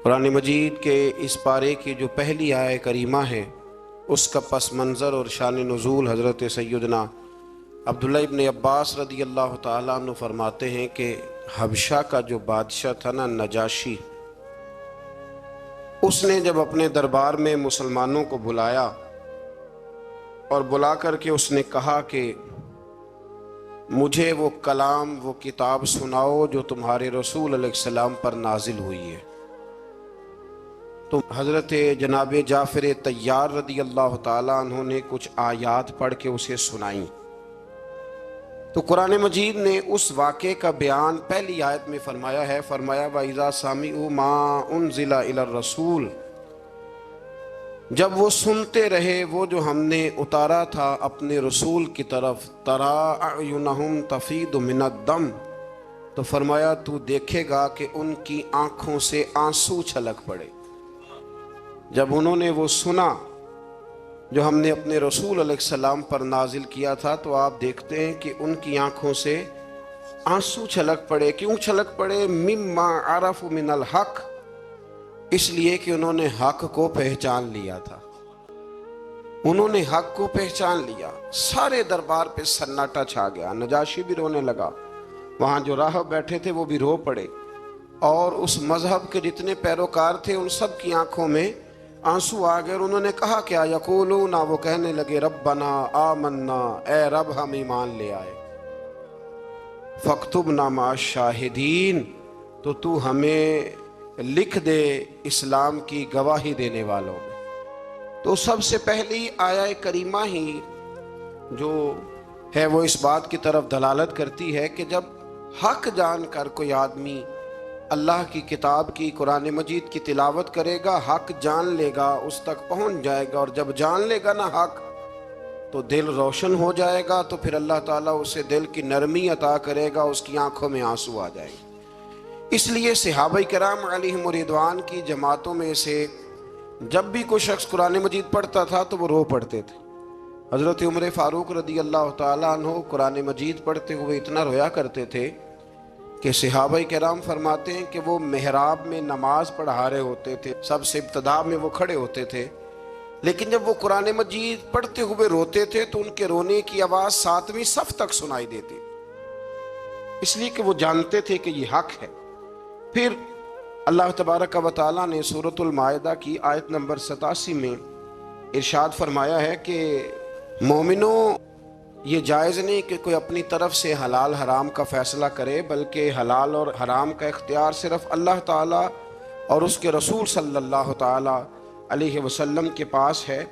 قرآن مجید کے اس پارے کی جو پہلی آیہ کریمہ ہے اس کا پس منظر اور شان نزول حضرت سیدنا عبداللہ ابن عباس رضی اللہ تعالیٰ عنہ فرماتے ہیں کہ حبشہ کا جو بادشاہ تھا نا نجاشی، اس نے جب اپنے دربار میں مسلمانوں کو بلایا اور بلا کر کے اس نے کہا کہ مجھے وہ کلام وہ کتاب سناؤ جو تمہارے رسول علیہ السلام پر نازل ہوئی ہے، تو حضرت جناب جعفر طیار رضی اللہ تعالیٰ عنہ نے کچھ آیات پڑھ کے اسے سنائیں۔ تو قرآن مجید نے اس واقعے کا بیان پہلی آیت میں فرمایا ہے، فرمایا وَإِذَا سَمِعُوا مَا أُنزِلَ إِلَى الرَّسُولِ، جب وہ سنتے رہے وہ جو ہم نے اتارا تھا اپنے رسول کی طرف، تَرَىٰ أَعْيُنَهُمْ تَفِيضُ مِنَ الدَّمْ، تو فرمایا تو دیکھے گا کہ ان کی آنکھوں سے آنسو چھلک پڑے۔ جب انہوں نے وہ سنا جو ہم نے اپنے رسول علیہ السلام پر نازل کیا تھا تو آپ دیکھتے ہیں کہ ان کی آنکھوں سے آنسو چھلک پڑے۔ کیوں چھلک پڑے؟ مما عرفوا من الحق، اس لیے کہ انہوں نے حق کو پہچان لیا تھا، انہوں نے حق کو پہچان لیا۔ سارے دربار پہ سناٹا چھا گیا، نجاشی بھی رونے لگا، وہاں جو راہب بیٹھے تھے وہ بھی رو پڑے، اور اس مذہب کے جتنے پیروکار تھے ان سب کی آنکھوں میں آنسو آ گئے، اور انہوں نے کہا کیا؟ یقولون، وہ کہنے لگے ربنا آمنا، اے رب ہم ایمان لے آئے، فاکتبنا مع الشاہدین، تو ہمیں لکھ دے اسلام کی گواہی دینے والوں میں۔ تو سب سے پہلی آیہ کریمہ ہی جو ہے وہ اس بات کی طرف دلالت کرتی ہے کہ جب حق جان کر کوئی آدمی اللہ کی کتاب کی قرآن مجید کی تلاوت کرے گا، حق جان لے گا، اس تک پہنچ جائے گا، اور جب جان لے گا نا حق تو دل روشن ہو جائے گا، تو پھر اللہ تعالیٰ اسے دل کی نرمی عطا کرے گا، اس کی آنکھوں میں آنسو آ جائے گا۔ اس لیے صحابہ کرام علیہم رضوان کی جماعتوں میں سے جب بھی کوئی شخص قرآن مجید پڑھتا تھا تو وہ رو پڑھتے تھے۔ حضرت عمر فاروق رضی اللہ تعالیٰ عنہ قرآن مجید پڑھتے ہوئے اتنا رویا کرتے تھے کہ صحابہ کرام فرماتے ہیں کہ وہ محراب میں نماز پڑھا رہے ہوتے تھے، سب سے ابتدا میں وہ کھڑے ہوتے تھے، لیکن جب وہ قرآن مجید پڑھتے ہوئے روتے تھے تو ان کے رونے کی آواز 7ویں صف تک سنائی دیتی، اس لیے کہ وہ جانتے تھے کہ یہ حق ہے۔ پھر اللہ تبارک و تعالیٰ نے سورۃ المائدہ کی آیت نمبر 87 میں ارشاد فرمایا ہے کہ مومنوں، یہ جائز نہیں کہ کوئی اپنی طرف سے حلال حرام کا فیصلہ کرے، بلکہ حلال اور حرام کا اختیار صرف اللہ تعالیٰ اور اس کے رسول صلی اللہ تعالیٰ علیہ وسلم کے پاس ہے۔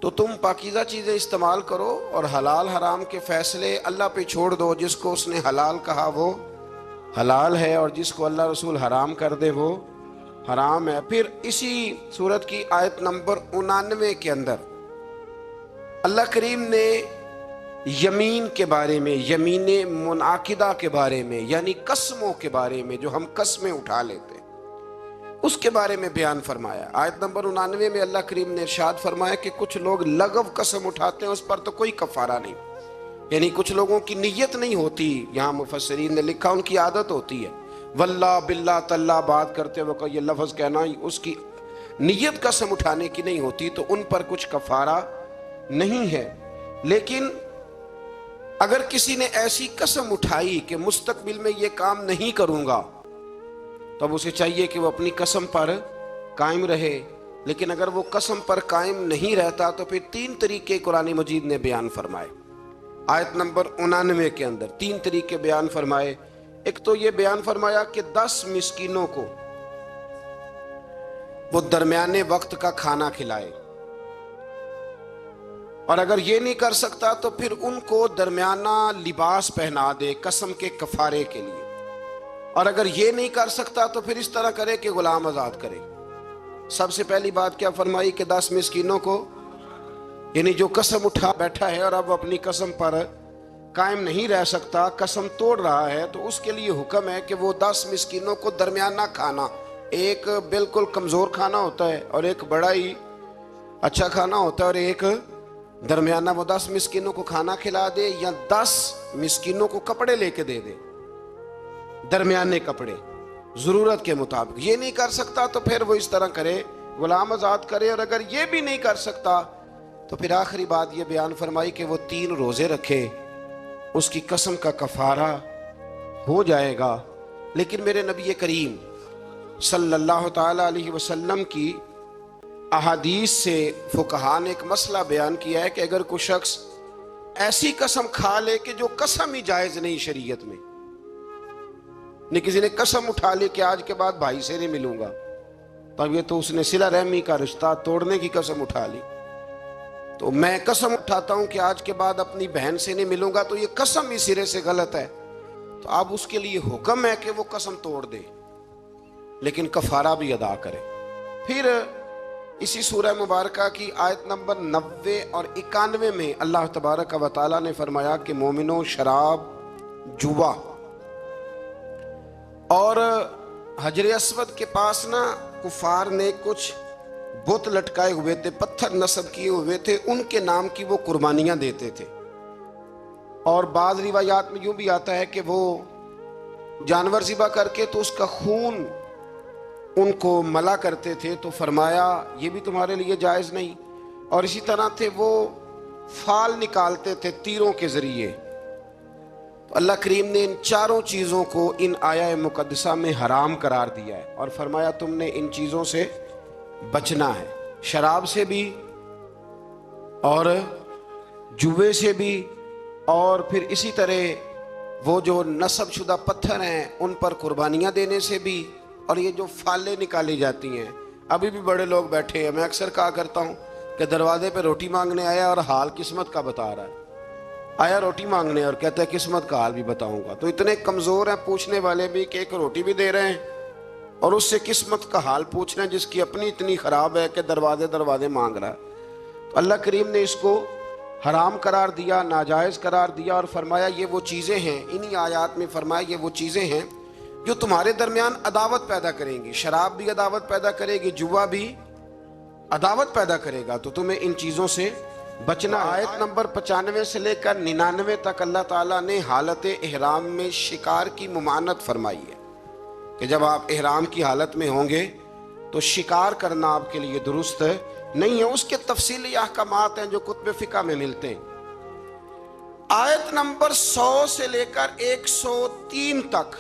تو تم پاکیزہ چیزیں استعمال کرو اور حلال حرام کے فیصلے اللہ پہ چھوڑ دو، جس کو اس نے حلال کہا وہ حلال ہے، اور جس کو اللہ رسول حرام کر دے وہ حرام ہے۔ پھر اسی سورت کی آیت نمبر 99 کے اندر اللہ کریم نے یمین کے بارے میں، یمین منعقدہ کے بارے میں، یعنی قسموں کے بارے میں، جو ہم قسمیں اٹھا لیتے ہیں، اس کے بارے میں بیان فرمایا۔ آیت نمبر 99 میں اللہ کریم نے ارشاد فرمایا کہ کچھ لوگ لغو قسم اٹھاتے ہیں، اس پر تو کوئی کفارہ نہیں، یعنی کچھ لوگوں کی نیت نہیں ہوتی، یہاں مفسرین نے لکھا ان کی عادت ہوتی ہے، واللہ باللہ تاللہ بات کرتے وقت یہ لفظ کہنا، اس کی نیت قسم اٹھانے کی نہیں ہوتی، تو ان پر کچھ کفارہ نہیں ہے۔ لیکن اگر کسی نے ایسی قسم اٹھائی کہ مستقبل میں یہ کام نہیں کروں گا، تو اب اسے چاہیے کہ وہ اپنی قسم پر قائم رہے، لیکن اگر وہ قسم پر قائم نہیں رہتا تو پھر 3 طریقے قرآن مجید نے بیان فرمائے۔ آیت نمبر 99 کے اندر 3 طریقے بیان فرمائے۔ ایک تو یہ بیان فرمایا کہ 10 مسکینوں کو وہ درمیانے وقت کا کھانا کھلائے، اور اگر یہ نہیں کر سکتا تو پھر ان کو درمیانہ لباس پہنا دے قسم کے کفارے کے لیے، اور اگر یہ نہیں کر سکتا تو پھر اس طرح کرے کہ غلام آزاد کرے۔ سب سے پہلی بات کیا فرمائی کہ 10 مسکینوں کو، یعنی جو قسم اٹھا بیٹھا ہے اور اب اپنی قسم پر قائم نہیں رہ سکتا، قسم توڑ رہا ہے، تو اس کے لیے حکم ہے کہ وہ 10 مسکینوں کو درمیانہ کھانا، ایک بالکل کمزور کھانا ہوتا ہے اور ایک بڑا ہی اچھا کھانا ہوتا ہے، اور ایک درمیانہ، وہ 10 مسکینوں کو کھانا کھلا دے، یا 10 مسکینوں کو کپڑے لے کے دے دے، درمیانے کپڑے، ضرورت کے مطابق. یہ نہیں کر سکتا تو پھر وہ اس طرح کرے، غلام آزاد کرے. اور اگر یہ بھی نہیں کر سکتا تو پھر آخری بات یہ بیان فرمائی کہ وہ 3 روزے رکھے، اس کی قسم کا کفارہ ہو جائے گا. لیکن میرے نبی کریم صلی اللہ تعالی علیہ وسلم کی احادیث سے فقہاء نے ایک مسئلہ بیان کیا ہے کہ اگر کوئی شخص ایسی قسم کھا لے کہ جو قسم ہی جائز نہیں شریعت میں، نہیں کسی نے قسم اٹھا لی کہ آج کے بعد بھائی سے نہیں ملوں گا، تب یہ تو اس نے صلہ رحمی کا رشتہ توڑنے کی قسم اٹھا لی. تو میں قسم اٹھاتا ہوں کہ آج کے بعد اپنی بہن سے نہیں ملوں گا، تو یہ قسم ہی سرے سے غلط ہے. تو اب اس کے لیے حکم ہے کہ وہ قسم توڑ دے لیکن کفارہ بھی ادا کرے. پھر اسی سورہ مبارکہ کی آیت نمبر 90 اور 91 میں اللہ تبارک و تعالیٰ نے فرمایا کہ مومنوں، شراب، جوا اور حجر اسود کے پاس نا کفار نے کچھ بت لٹکائے ہوئے تھے، پتھر نصب کیے ہوئے تھے، ان کے نام کی وہ قربانیاں دیتے تھے. اور بعض روایات میں یوں بھی آتا ہے کہ وہ جانور ذبح کر کے تو اس کا خون ان کو ملا کرتے تھے. تو فرمایا یہ بھی تمہارے لیے جائز نہیں. اور اسی طرح تھے وہ فال نکالتے تھے تیروں کے ذریعے. تو اللہ کریم نے ان چاروں چیزوں کو ان آیہ مقدسہ میں حرام قرار دیا ہے اور فرمایا تم نے ان چیزوں سے بچنا ہے، شراب سے بھی اور جوے سے بھی، اور پھر اسی طرح وہ جو نصب شدہ پتھر ہیں ان پر قربانیاں دینے سے بھی، اور یہ جو فالیں نکالی جاتی ہیں. ابھی بھی بڑے لوگ بیٹھے ہیں، میں اکثر کہا کرتا ہوں کہ دروازے پہ روٹی مانگنے آیا اور حال قسمت کا بتا رہا ہے. آیا روٹی مانگنے اور کہتا ہے قسمت کا حال بھی بتاؤں گا. تو اتنے کمزور ہیں پوچھنے والے بھی کہ ایک روٹی بھی دے رہے ہیں اور اس سے قسمت کا حال پوچھ رہے ہیں جس کی اپنی اتنی خراب ہے کہ دروازے مانگ رہا ہے. تو اللہ کریم نے اس کو حرام قرار دیا، ناجائز قرار دیا اور فرمایا یہ وہ چیزیں ہیں، انہی آیات میں فرمایا یہ وہ چیزیں ہیں جو تمہارے درمیان عداوت پیدا کریں گی. شراب بھی عداوت پیدا کرے گی، جوا بھی عداوت پیدا کرے گا، تو تمہیں ان چیزوں سے بچنا. آیت نمبر 95 سے لے کر 99 تک اللہ تعالیٰ نے حالت احرام میں شکار کی ممانعت فرمائی ہے کہ جب آپ احرام کی حالت میں ہوں گے تو شکار کرنا آپ کے لیے درست نہیں ہے. اس کے تفصیلی احکامات ہیں جو کتب فقہ میں ملتے ہیں. آیت نمبر 100 سے لے کر 103 تک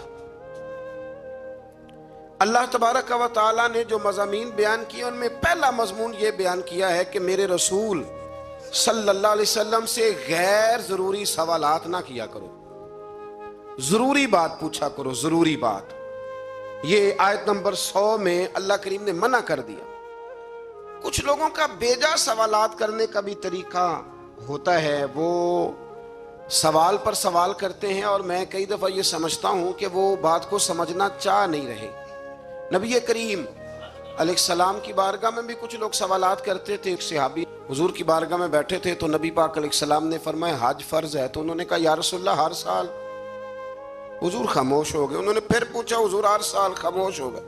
اللہ تبارک و تعالیٰ نے جو مضامین بیان کیے ان میں پہلا مضمون یہ بیان کیا ہے کہ میرے رسول صلی اللہ علیہ وسلم سے غیر ضروری سوالات نہ کیا کرو، ضروری بات پوچھا کرو، ضروری بات. یہ آیت نمبر 100 میں اللہ کریم نے منع کر دیا. کچھ لوگوں کا بیجا سوالات کرنے کا بھی طریقہ ہوتا ہے، وہ سوال پر سوال کرتے ہیں اور میں کئی دفعہ یہ سمجھتا ہوں کہ وہ بات کو سمجھنا چاہ نہیں رہے. نبی کریم علیہ السلام کی بارگاہ میں بھی کچھ لوگ سوالات کرتے تھے. ایک صحابی حضور کی بارگاہ میں بیٹھے تھے تو نبی پاک علیہ السلام نے فرمایا حج فرض ہے. تو انہوں نے کہا یا رسول اللہ ہر سال. حضور خاموش ہو گئے. انہوں نے پھر پوچھا حضور ہر سال. خاموش ہو گئے.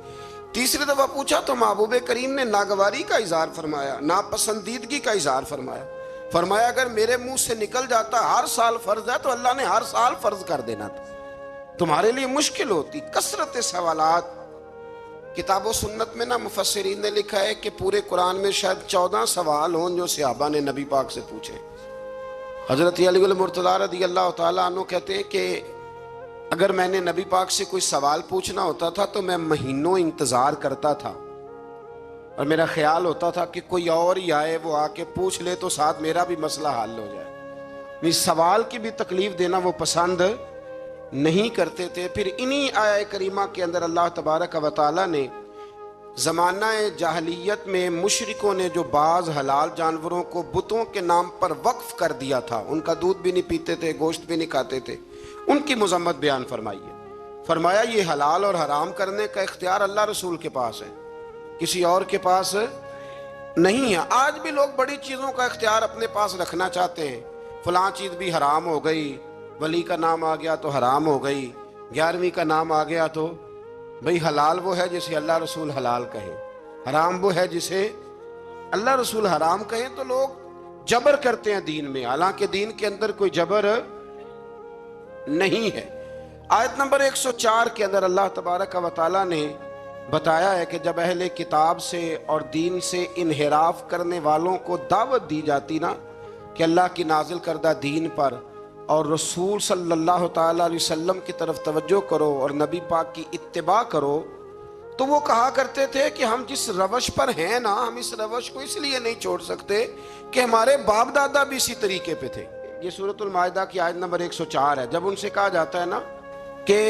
تیسری دفعہ پوچھا تو محبوب کریم نے ناگواری کا اظہار فرمایا، ناپسندیدگی کا اظہار فرمایا. فرمایا اگر میرے منہ سے نکل جاتا ہر سال فرض ہے تو اللہ نے ہر سال فرض کر دینا تھا، تمہارے لیے مشکل ہوتی. کثرت سوالات. کتاب و سنت میں نا مفسرین نے لکھا ہے کہ پورے قرآن میں شاید 14 سوال ہوں جو صحابہ نے نبی پاک سے پوچھے. حضرت علی المرتضیٰ رضی اللہ تعالیٰ عنہ کہتے ہیں کہ اگر میں نے نبی پاک سے کوئی سوال پوچھنا ہوتا تھا تو میں مہینوں انتظار کرتا تھا اور میرا خیال ہوتا تھا کہ کوئی اور ہی آئے، وہ آ کے پوچھ لے تو ساتھ میرا بھی مسئلہ حل ہو جائے. اس سوال کی بھی تکلیف دینا وہ پسند نہیں کرتے تھے. پھر انہی آیہ کریمہ کے اندر اللہ تبارک و تعالیٰ نے زمانہ جاہلیت میں مشرکوں نے جو بعض حلال جانوروں کو بتوں کے نام پر وقف کر دیا تھا، ان کا دودھ بھی نہیں پیتے تھے، گوشت بھی نہیں کھاتے تھے، ان کی مذمت بیان فرمائی ہے. فرمایا یہ حلال اور حرام کرنے کا اختیار اللہ رسول کے پاس ہے، کسی اور کے پاس نہیں ہے. آج بھی لوگ بڑی چیزوں کا اختیار اپنے پاس رکھنا چاہتے ہیں. فلاں چیز بھی حرام ہو گئی، ولی کا نام آ گیا تو حرام ہو گئی، 11ویں کا نام آ گیا تو بھئی حلال وہ ہے جسے اللہ رسول حلال کہیں، حرام وہ ہے جسے اللہ رسول حرام کہیں. تو لوگ جبر کرتے ہیں دین میں، حالانکہ دین کے اندر کوئی جبر نہیں ہے. آیت نمبر 104 کے اندر اللہ تبارک و تعالیٰ نے بتایا ہے کہ جب اہل کتاب سے اور دین سے انحراف کرنے والوں کو دعوت دی جاتی نا کہ اللہ کی نازل کردہ دین پر اور رسول صلی اللہ تعالیٰ علیہ وسلم کی طرف توجہ کرو اور نبی پاک کی اتباع کرو، تو وہ کہا کرتے تھے کہ ہم جس روش پر ہیں نا، ہم اس روش کو اس لیے نہیں چھوڑ سکتے کہ ہمارے باپ دادا بھی اسی طریقے پہ تھے۔ یہ سورۃ المائدہ کی آیت نمبر 104 ہے۔ جب ان سے کہا جاتا ہے نا کہ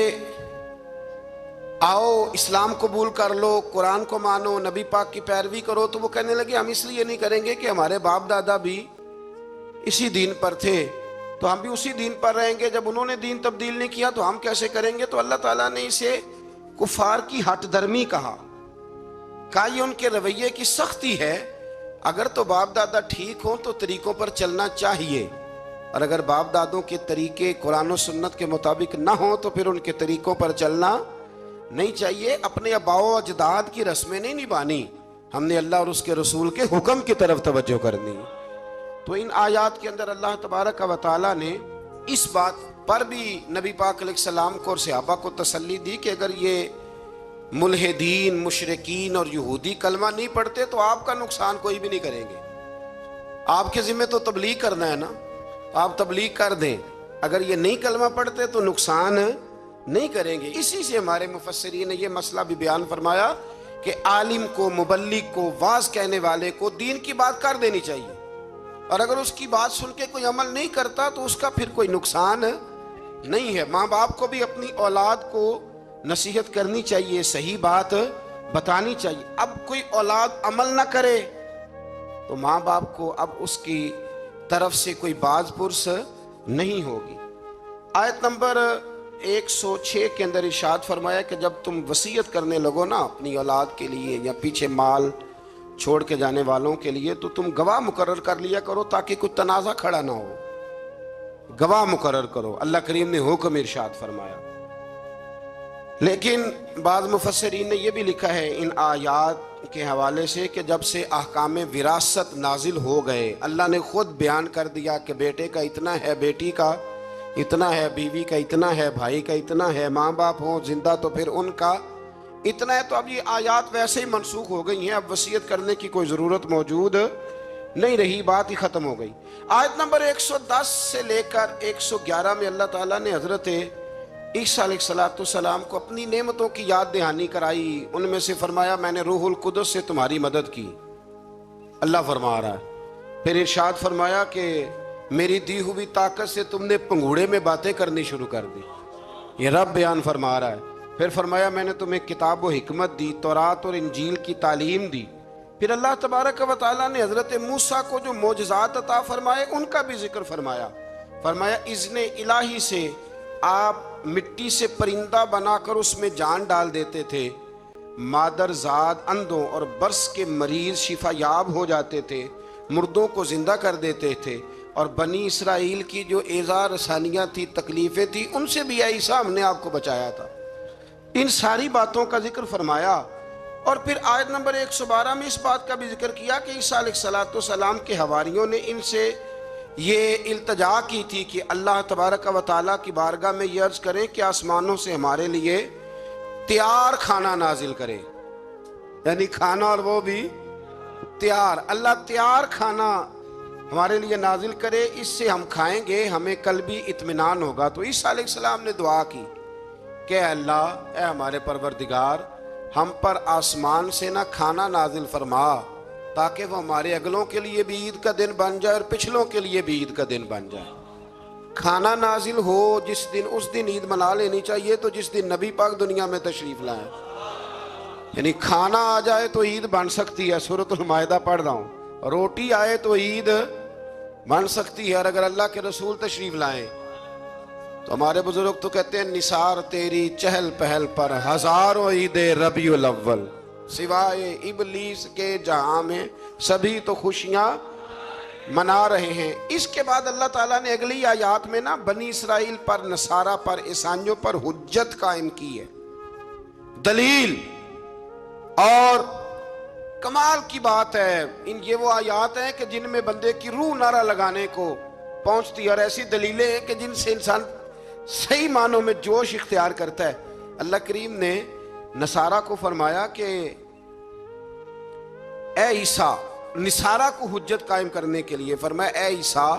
آؤ اسلام قبول کر لو، قرآن کو مانو، نبی پاک کی پیروی کرو، تو وہ کہنے لگے ہم اس لیے نہیں کریں گے کہ ہمارے باپ دادا بھی اسی دین پر تھے، تو ہم بھی اسی دین پر رہیں گے۔ جب انہوں نے دین تبدیل نہیں کیا تو ہم کیسے کریں گے؟ تو اللہ تعالیٰ نے اسے کفار کی ہٹ درمی کہا یہ ان کے رویے کی سختی ہے۔ اگر تو باپ دادا ٹھیک ہوں تو طریقوں پر چلنا چاہیے، اور اگر باپ دادوں کے طریقے قرآن و سنت کے مطابق نہ ہوں تو پھر ان کے طریقوں پر چلنا نہیں چاہیے۔ اپنے آباء و اجداد کی رسمیں نہیں نبھانی، ہم نے اللہ اور اس کے رسول کے حکم کی طرف توجہ کرنی۔ تو ان آیات کے اندر اللہ تبارک و تعالیٰ نے اس بات پر بھی نبی پاک علیہ السلام کو اور صحابہ کو تسلی دی کہ اگر یہ ملحدین، مشرکین اور یہودی کلمہ نہیں پڑھتے تو آپ کا نقصان کوئی بھی نہیں کریں گے۔ آپ کے ذمہ تو تبلیغ کرنا ہے نا، آپ تبلیغ کر دیں، اگر یہ نہیں کلمہ پڑھتے تو نقصان نہیں کریں گے۔ اسی سے ہمارے مفسرین نے یہ مسئلہ بھی بیان فرمایا کہ عالم کو، مبلغ کو، واعظ کہنے والے کو دین کی بات کر دینی چاہیے، اور اگر اس کی بات سن کے کوئی عمل نہیں کرتا تو اس کا پھر کوئی نقصان نہیں ہے۔ ماں باپ کو بھی اپنی اولاد کو نصیحت کرنی چاہیے، صحیح بات بتانی چاہیے۔ اب کوئی اولاد عمل نہ کرے تو ماں باپ کو اب اس کی طرف سے کوئی باز پرس نہیں ہوگی۔ آیت نمبر 106 کے اندر ارشاد فرمایا کہ جب تم وصیت کرنے لگو نا اپنی اولاد کے لیے یا پیچھے مال چھوڑ کے جانے والوں کے لیے، تو تم گواہ مقرر کر لیا کرو تاکہ کوئی تنازع کھڑا نہ ہو۔ گواہ مقرر کرو، اللہ کریم نے حکم ارشاد فرمایا۔ لیکن بعض مفسرین نے یہ بھی لکھا ہے ان آیات کے حوالے سے کہ جب سے احکام وراثت نازل ہو گئے، اللہ نے خود بیان کر دیا کہ بیٹے کا اتنا ہے، بیٹی کا اتنا ہے، بیوی کا اتنا ہے، بھائی کا اتنا ہے، ماں باپ ہوں زندہ تو پھر ان کا اتنا ہے، تو اب یہ آیات ویسے ہی منسوخ ہو گئی ہیں، اب وصیت کرنے کی کوئی ضرورت موجود نہیں رہی، بات ہی ختم ہو گئی۔ آیت نمبر 110 سے لے کر 111 میں اللہ تعالیٰ نے حضرت عیسیٰ علیہ السلام کو اپنی نعمتوں کی یاد دہانی کرائی۔ ان میں سے فرمایا میں نے روح القدس سے تمہاری مدد کی، اللہ فرما رہا ہے۔ پھر ارشاد فرمایا کہ میری دی ہوئی طاقت سے تم نے پنگوڑے میں باتیں کرنی شروع کر دی، یہ رب بیان فرما رہا ہے۔ پھر فرمایا میں نے تمہیں کتاب و حکمت دی، تورات اور انجیل کی تعلیم دی۔ پھر اللہ تبارک و تعالیٰ نے حضرت موسیٰ کو جو معجزات عطا فرمائے ان کا بھی ذکر فرمایا۔ فرمایا اذن الہی سے آپ مٹی سے پرندہ بنا کر اس میں جان ڈال دیتے تھے، مادر زاد اندھوں اور برس کے مریض شفا یاب ہو جاتے تھے، مردوں کو زندہ کر دیتے تھے، اور بنی اسرائیل کی جو ایذا رسانیاں تھی، تکلیفیں تھی، ان سے بھی عیسیٰ ہم نے آپ کو بچایا تھا۔ ان ساری باتوں کا ذکر فرمایا، اور پھر آیت نمبر 112 میں اس بات کا بھی ذکر کیا کہ عیسیٰ علیہ السلام کے حواریوں نے ان سے یہ التجا کی تھی کہ اللہ تبارک و تعالیٰ کی بارگاہ میں یہ عرض کریں کہ آسمانوں سے ہمارے لیے تیار کھانا نازل کرے، یعنی کھانا اور وہ بھی تیار، اللہ تیار کھانا ہمارے لیے نازل کرے، اس سے ہم کھائیں گے، ہمیں قلبی اطمینان ہوگا۔ تو عیسیٰ علیہ السلام نے دعا کی کہ اے اللہ، اے ہمارے پروردگار، ہم پر آسمان سے نہ کھانا نازل فرما تاکہ وہ ہمارے اگلوں کے لیے بھی عید کا دن بن جائے اور پچھلوں کے لیے بھی عید کا دن بن جائے۔ کھانا نازل ہو جس دن، اس دن عید منا لینی چاہیے، تو جس دن نبی پاک دنیا میں تشریف لائیں، یعنی کھانا آ جائے تو عید بن سکتی ہے۔ سورۃ المائدہ پڑھ رہا ہوں، روٹی آئے تو عید بن سکتی ہے، اور اگر اللہ کے رسول تشریف لائیں تو ہمارے بزرگ تو کہتے ہیں نثار تیری چہل پہل پر ہزاروں عید ربیع الاول، سوائے ابلیس کے جہاں میں سبھی تو خوشیاں منا رہے ہیں۔ اس کے بعد اللہ تعالیٰ نے اگلی آیات میں نا بنی اسرائیل پر، نصارہ پر، عیسائیوں پر حجت قائم کی ہے، دلیل، اور کمال کی بات ہے، یہ وہ آیات ہیں کہ جن میں بندے کی روح نعرہ لگانے کو پہنچتی ہے، اور ایسی دلیلیں ہیں کہ جن سے انسان صحیح معنوں میں جوش اختیار کرتا ہے۔ اللہ کریم نے نصارہ کو فرمایا کہ اے عیسیٰ، نصارہ کو حجت قائم کرنے کے لیے فرمایا اے عیسیٰ،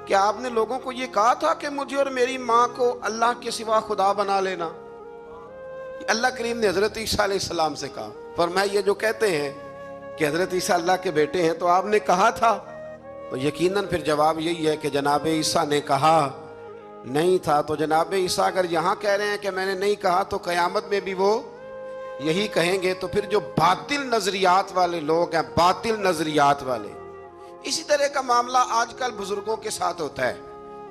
کیا آپ نے لوگوں کو یہ کہا تھا کہ مجھے اور میری ماں کو اللہ کے سوا خدا بنا لینا؟ اللہ کریم نے حضرت عیسیٰ علیہ السلام سے کہا۔ فرمایا یہ جو کہتے ہیں کہ حضرت عیسیٰ اللہ کے بیٹے ہیں تو آپ نے کہا تھا؟ تو یقیناً پھر جواب یہی ہے کہ جناب عیسیٰ نے کہا نہیں تھا۔ تو جناب عیسیٰ اگر یہاں کہہ رہے ہیں کہ میں نے نہیں کہا تو قیامت میں بھی وہ یہی کہیں گے۔ تو پھر جو باطل نظریات والے لوگ ہیں، باطل نظریات والے، اسی طرح کا معاملہ آج کل بزرگوں کے ساتھ ہوتا ہے۔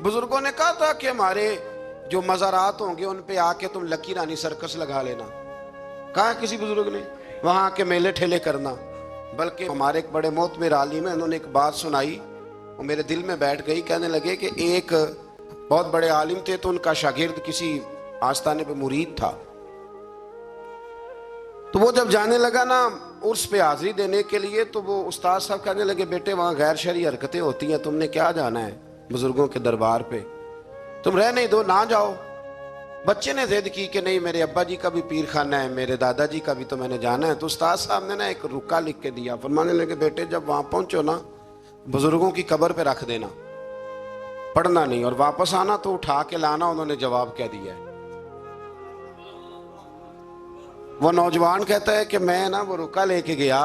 بزرگوں نے کہا تھا کہ ہمارے جو مزارات ہوں گے ان پہ آ کے تم لکی رانی سرکس لگا لینا، کہا کسی بزرگ نے، وہاں کے میلے ٹھیلے کرنا۔ بلکہ ہمارے ایک بڑے معتبر عالم ہیں، انہوں نے ایک بات سنائی، وہ میرے دل میں بیٹھ گئی۔ کہنے لگے کہ ایک بہت بڑے عالم تھے تو ان کا شاگرد کسی آستانے پہ مرید تھا، تو وہ جب جانے لگا نا عرس پہ حاضری دینے کے لیے، تو وہ استاد صاحب کہنے لگے بیٹے وہاں غیر شرعی حرکتیں ہوتی ہیں، تم نے کیا جانا ہے بزرگوں کے دربار پہ، تم رہ نہیں دو، نہ جاؤ۔ بچے نے ضد کی کہ نہیں میرے ابا جی کا بھی پیر خانہ ہے، میرے دادا جی کا بھی تو میں نے جانا ہے۔ تو استاد صاحب نے نا ایک رکا لکھ کے دیا، فرمانے لگے بیٹے جب وہاں پہنچو نا بزرگوں کی قبر پہ رکھ دینا، پڑھنا نہیں، اور واپس آنا تو اٹھا کے لانا۔ انہوں نے جواب کیا دیا ہے؟ وہ نوجوان کہتا ہے کہ میں نا وہ رکا لے کے گیا،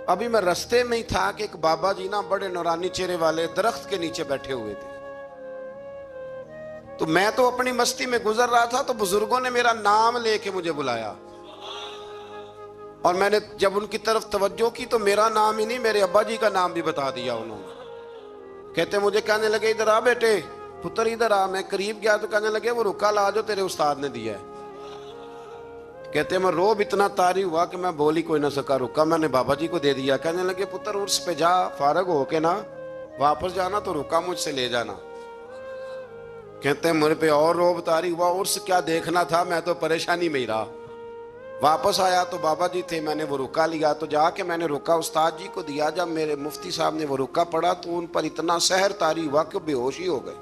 ابھی میں رستے میں ہی تھا کہ ایک بابا جی نا بڑے نورانی چہرے والے درخت کے نیچے بیٹھے ہوئے تھے، تو میں تو اپنی مستی میں گزر رہا تھا، تو بزرگوں نے میرا نام لے کے مجھے بلایا، اور میں نے جب ان کی طرف توجہ کی تو میرا نام ہی نہیں میرے ابا جی کا نام بھی بتا دیا انہوں نے۔ کہتے مجھے کہنے لگے ادھر آ بیٹے، پتر ادھر آ۔ میں قریب گیا تو کہنے لگے وہ رکا لا جو تیرے استاد نے دیا ہے۔ کہتے میں روب اتنا طاری ہوا کہ میں بول ہی کوئی نہ سکا، رکا میں نے بابا جی کو دے دیا۔ کہنے لگے پتر عرس پہ جا، فارغ ہو کے نا واپس جانا تو رکا مجھ سے لے جانا۔ کہتے ہیں میرے پہ اور روب طاری ہوا، عرس کیا دیکھنا تھا، میں تو پریشانی میں ہی رہا۔ واپس آیا تو بابا جی تھے، میں نے وہ رکا لیا، تو جا کے میں نے رکا استاد جی کو دیا۔ جب میرے مفتی صاحب نے وہ رکا پڑھا تو ان پر اتنا سحر طاری ہوا کہ بے ہوش ہی ہو گئے۔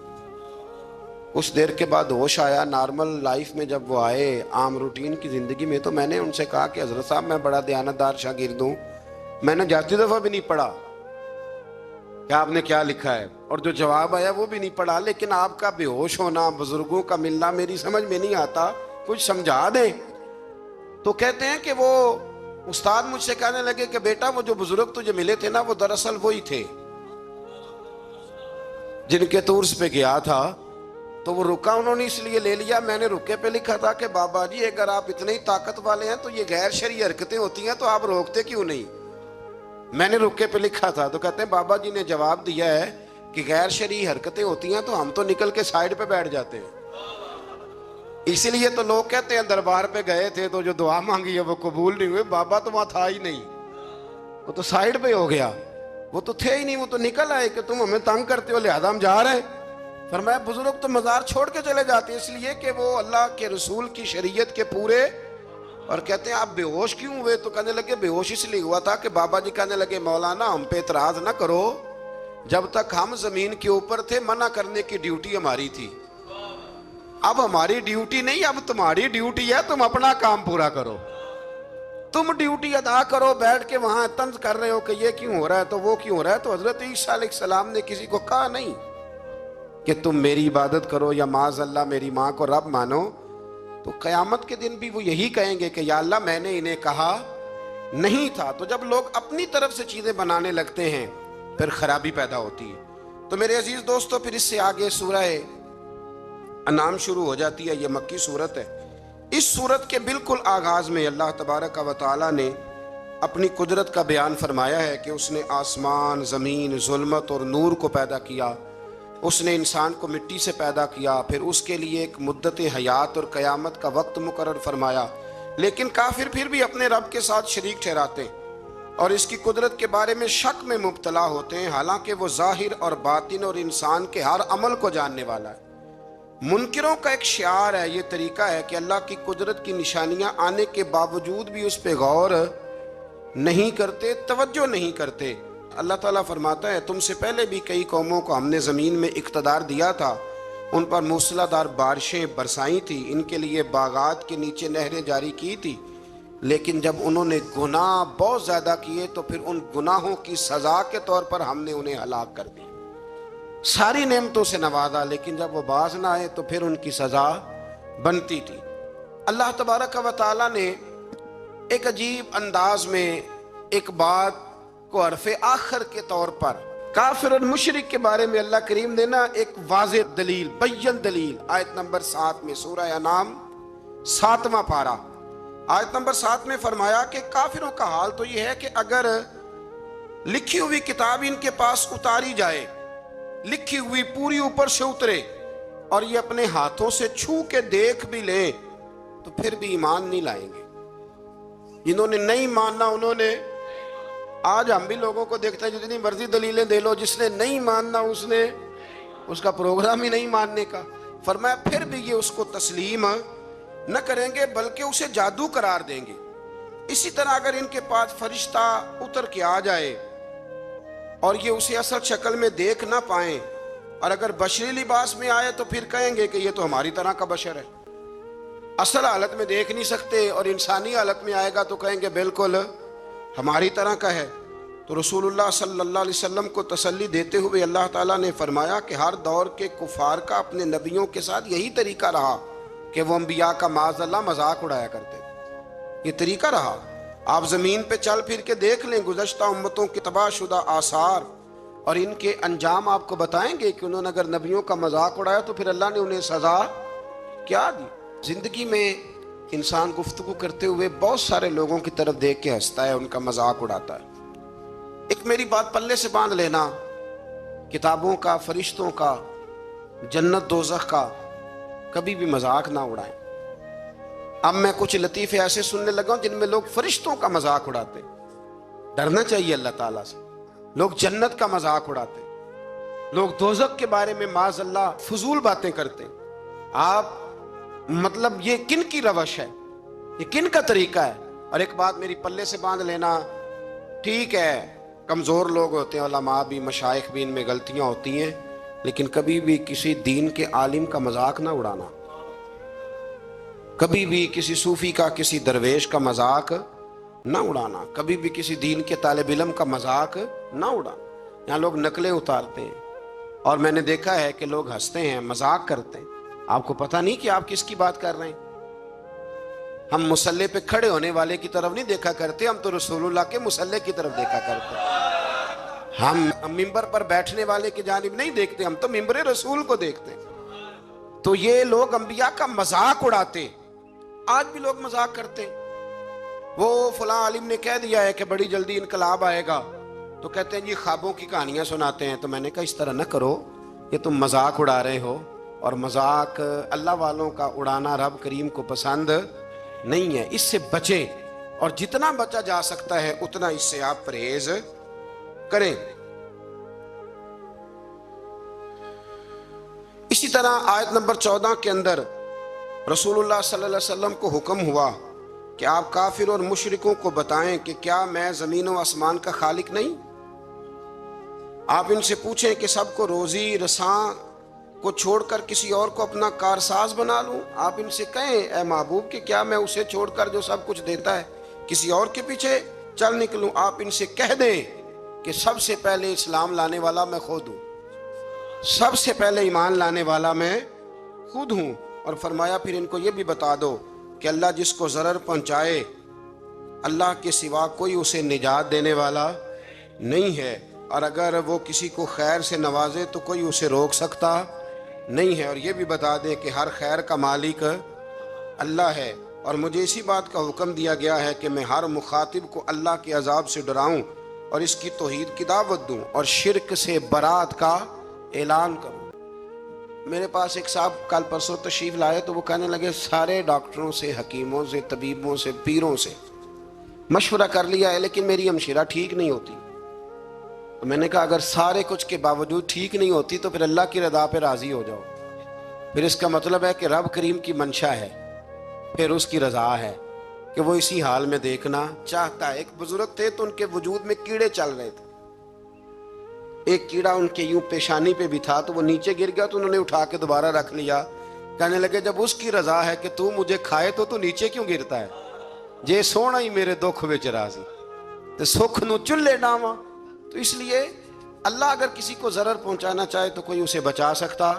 کچھ دیر کے بعد ہوش آیا، نارمل لائف میں جب وہ آئے عام روٹین کی زندگی میں، تو میں نے ان سے کہا کہ حضرت صاحب میں بڑا دیانتدار شاگرد ہوں، میں نے جاتی دفعہ بھی نہیں پڑھا کہ آپ نے کیا لکھا ہے، اور جو جواب آیا وہ بھی نہیں پڑھا، لیکن آپ کا بے ہوش ہونا، بزرگوں کا ملنا میری سمجھ میں نہیں آتا، کچھ سمجھا دیں۔ تو کہتے ہیں کہ وہ استاد مجھ سے کہنے لگے کہ بیٹا وہ جو بزرگ تجھے ملے تھے نا وہ دراصل وہی تھے جن کے تو عرس پہ گیا تھا۔ تو وہ رکا انہوں نے اس لیے لے لیا، میں نے رکے پہ لکھا تھا کہ بابا جی اگر آپ اتنے ہی طاقت والے ہیں تو یہ غیر شرعی حرکتیں ہوتی ہیں تو آپ روکتے کیوں نہیں؟ میں نے رکے پہ لکھا تھا۔ تو کہتے ہیں بابا جی نے جواب دیا ہے کہ غیر شرعی حرکتیں ہوتی ہیں تو ہم تو نکل کے سائیڈ پہ بیٹھ جاتے ہیں۔ اسی لیے تو لوگ کہتے ہیں دربار پہ گئے تھے تو جو دعا مانگی ہے وہ قبول نہیں ہوئی، بابا تو وہاں تھا ہی نہیں، وہ تو سائیڈ پہ ہو گیا، وہ تو تھے ہی نہیں، وہ تو نکل آئے کہ تم ہمیں تنگ کرتے ہو لہذا ہم جا رہے ہیں۔ فرمایا بزرگ تو مزار چھوڑ کے چلے جاتے ہیں اس لیے کہ وہ اللہ کے رسول کی شریعت کے پورے، اور کہتے ہیں آپ بے ہوش کیوں ہوئے؟ تو کہنے لگے بے ہوش اس لیے ہوا تھا کہ بابا جی کہنے لگے مولانا ہم پہ اعتراض نہ کرو، جب تک ہم زمین کے اوپر تھے منع کرنے کی ڈیوٹی ہماری تھی، اب ہماری ڈیوٹی نہیں، اب تمہاری ڈیوٹی ہے، تم اپنا کام پورا کرو، تم ڈیوٹی ادا کرو۔ بیٹھ کے وہاں طنز کر رہے ہو کہ یہ کیوں ہو رہا ہے تو وہ کیوں ہو رہا ہے۔ تو حضرت عیسیٰ علیہ السلام نے کسی کو کہا نہیں کہ تم میری عبادت کرو یا معاذ اللہ میری ماں کو رب مانو، تو قیامت کے دن بھی وہ یہی کہیں گے کہ یا اللہ میں نے انہیں کہا نہیں تھا۔ تو جب لوگ اپنی طرف سے چیزیں بنانے لگتے ہیں پھر خرابی پیدا ہوتی ہے۔ تو میرے عزیز دوستو پھر اس سے آگے سورہ انعام شروع ہو جاتی ہے، یہ مکی صورت ہے۔ اس صورت کے بالکل آغاز میں اللہ تبارک و تعالیٰ نے اپنی قدرت کا بیان فرمایا ہے کہ اس نے آسمان، زمین، ظلمت اور نور کو پیدا کیا، اس نے انسان کو مٹی سے پیدا کیا، پھر اس کے لیے ایک مدت حیات اور قیامت کا وقت مقرر فرمایا۔ لیکن کافر پھر بھی اپنے رب کے ساتھ شریک ٹھہراتے ہیں اور اس کی قدرت کے بارے میں شک میں مبتلا ہوتے ہیں، حالانکہ وہ ظاہر اور باطن اور انسان کے ہر عمل کو جاننے والا ہے۔ منکروں کا ایک شعار ہے، یہ طریقہ ہے کہ اللہ کی قدرت کی نشانیاں آنے کے باوجود بھی اس پہ غور نہیں کرتے، توجہ نہیں کرتے۔ اللہ تعالیٰ فرماتا ہے تم سے پہلے بھی کئی قوموں کو ہم نے زمین میں اقتدار دیا تھا، ان پر موسلادھار بارشیں برسائی تھی، ان کے لیے باغات کے نیچے نہریں جاری کی تھی، لیکن جب انہوں نے گناہ بہت زیادہ کیے تو پھر ان گناہوں کی سزا کے طور پر ہم نے انہیں ہلاک کر دیا۔ ساری نعمتوں سے نوازا، لیکن جب وہ باز نہ آئے تو پھر ان کی سزا بنتی تھی۔ اللہ تبارک و تعالیٰ نے ایک عجیب انداز میں ایک بات کو حرف آخر کے طور پر کافر اور مشرک کے بارے میں اللہ کریم نے نا ایک واضح دلیل، بین دلیل، آیت نمبر 7 میں، سورہ انعام 7واں پارہ، آیت نمبر 7 میں فرمایا کہ کافروں کا حال تو یہ ہے کہ اگر لکھی ہوئی کتاب ان کے پاس اتاری جائے، لکھی ہوئی پوری اوپر سے اترے، اور یہ اپنے ہاتھوں سے چھو کے دیکھ بھی لیں تو پھر بھی ایمان نہیں لائیں گے۔ جنہوں نے نہیں ماننا انہوں نے، آج ہم بھی لوگوں کو دیکھتے ہیں جتنی مرضی دلیلیں دے لو، جس نے نہیں ماننا اس کا پروگرام ہی نہیں ماننے کا۔ فرمایا پھر بھی یہ اس کو تسلیم نہ کریں گے بلکہ اسے جادو قرار دیں گے۔ اسی طرح اگر ان کے پاس فرشتہ اتر کے آ جائے اور یہ اسے اصل شکل میں دیکھ نہ پائیں، اور اگر بشری لباس میں آئے تو پھر کہیں گے کہ یہ تو ہماری طرح کا بشر ہے، اصل حالت میں دیکھ نہیں سکتے، اور انسانی حالت میں آئے گا تو کہیں گے بالکل ہماری طرح کا ہے۔ تو رسول اللہ صلی اللہ علیہ وسلم کو تسلی دیتے ہوئے اللہ تعالیٰ نے فرمایا کہ ہر دور کے کفار کا اپنے نبیوں کے ساتھ یہی طریقہ رہا کہ وہ انبیاء کا معاذ اللہ مذاق اڑایا کرتے تھے، یہ طریقہ رہا۔ آپ زمین پہ چل پھر کے دیکھ لیں گزشتہ امتوں کے تباہ شدہ آثار اور ان کے انجام آپ کو بتائیں گے کہ انہوں نے اگر نبیوں کا مذاق اڑایا تو پھر اللہ نے انہیں سزا کیا دی۔ زندگی میں انسان گفتگو کرتے ہوئے بہت سارے لوگوں کی طرف دیکھ کے ہنستا ہے، ان کا مذاق اڑاتا ہے۔ ایک میری بات پلے سے باندھ لینا، کتابوں کا، فرشتوں کا، جنت دوزخ کا کبھی بھی مذاق نہ اڑائیں۔ اب میں کچھ لطیفے ایسے سننے لگا ہوں جن میں لوگ فرشتوں کا مذاق اڑاتے، ڈرنا چاہیے اللہ تعالیٰ سے۔ لوگ جنت کا مذاق اڑاتے، لوگ دوزخ کے بارے میں معاذ اللہ فضول باتیں کرتے۔ آپ مطلب یہ کن کی روش ہے، یہ کن کا طریقہ ہے؟ اور ایک بات میری پلے سے باندھ لینا، ٹھیک ہے کمزور لوگ ہوتے ہیں، علماء بھی، مشائخ بھی، ان میں غلطیاں ہوتی ہیں، لیکن کبھی بھی کسی دین کے عالم کا مذاق نہ اڑانا، کبھی بھی کسی صوفی کا، کسی درویش کا مذاق نہ اڑانا، کبھی بھی کسی دین کے طالب علم کا مذاق نہ اڑانا۔ یہاں لوگ نقلیں اتارتے ہیں اور میں نے دیکھا ہے کہ لوگ ہنستے ہیں، مذاق کرتے ہیں، آپ کو پتہ نہیں کہ آپ کس کی بات کر رہے ہیں۔ ہم مصلی پہ کھڑے ہونے والے کی طرف نہیں دیکھا کرتے، ہم تو رسول اللہ کے مصلی کی طرف دیکھا کرتے ہیں۔ ہم ممبر پر بیٹھنے والے کی جانب نہیں دیکھتے، ہم تو ممبر رسول کو دیکھتے ہیں۔ تو یہ لوگ انبیاء کا مذاق اڑاتے، آج بھی لوگ مذاق کرتے ہیں۔ وہ فلاں عالم نے کہہ دیا ہے کہ بڑی جلدی انقلاب آئے گا، تو کہتے ہیں جی خوابوں کی کہانیاں سناتے ہیں۔ تو میں نے کہا اس طرح نہ کرو، یہ تم مذاق اڑا رہے ہو، اور مذاق اللہ والوں کا اڑانا رب کریم کو پسند نہیں ہے۔ اس سے بچیں، اور جتنا بچا جا سکتا ہے اتنا اس سے آپ پرہیز کریں۔ اسی طرح آیت نمبر 14 کے اندر رسول اللہ صلی اللہ علیہ وسلم کو حکم ہوا کہ آپ کافر اور مشرکوں کو بتائیں کہ کیا میں زمین و آسمان کا خالق نہیں؟ آپ ان سے پوچھیں کہ سب کو روزی رساں کو چھوڑ کر کسی اور کو اپنا کارساز بنا لوں؟ آپ ان سے کہیں اے محبوب کہ کیا میں اسے چھوڑ کر جو سب کچھ دیتا ہے کسی اور کے پیچھے چل نکلوں؟ آپ ان سے کہہ دیں کہ سب سے پہلے اسلام لانے والا میں خود ہوں، سب سے پہلے ایمان لانے والا میں خود ہوں۔ اور فرمایا پھر ان کو یہ بھی بتا دو کہ اللہ جس کو ضرر پہنچائے، اللہ کے سوا کوئی اسے نجات دینے والا نہیں ہے، اور اگر وہ کسی کو خیر سے نوازے تو کوئی اسے روک سکتا نہیں ہے۔ اور یہ بھی بتا دیں کہ ہر خیر کا مالک اللہ ہے، اور مجھے اسی بات کا حکم دیا گیا ہے کہ میں ہر مخاطب کو اللہ کے عذاب سے ڈراؤں اور اس کی توحید کی دعوت دوں اور شرک سے برات کا اعلان کروں۔ میرے پاس ایک صاحب کل پرسوں تشریف لائے تو وہ کہنے لگے سارے ڈاکٹروں سے، حکیموں سے، طبیبوں سے، پیروں سے مشورہ کر لیا ہے لیکن میری ہمشیرہ ٹھیک نہیں ہوتی۔ تو میں نے کہا اگر سارے کچھ کے باوجود ٹھیک نہیں ہوتی تو پھر اللہ کی رضا پہ راضی ہو جاؤ، پھر اس کا مطلب ہے کہ رب کریم کی منشا ہے، پھر اس کی رضا ہے کہ وہ اسی حال میں دیکھنا چاہتا ہے۔ ایک بزرگ تھے تو ان کے وجود میں کیڑے چل رہے تھے، ایک کیڑا ان کے یوں پیشانی پہ بھی تھا تو وہ نیچے گر گیا تو انہوں نے اٹھا کے دوبارہ رکھ لیا. کہنے لگے جب اس کی رضا ہے کہ تو مجھے کھائے تو نیچے کیوں گرتا ہے؟ جے سونا ہی میرے دکھ وچ راضی تے سکھ نو چلے ڈاواں. تو اس لیے اللہ اگر کسی کو ضرر پہنچانا چاہے تو کوئی اسے بچا سکتا،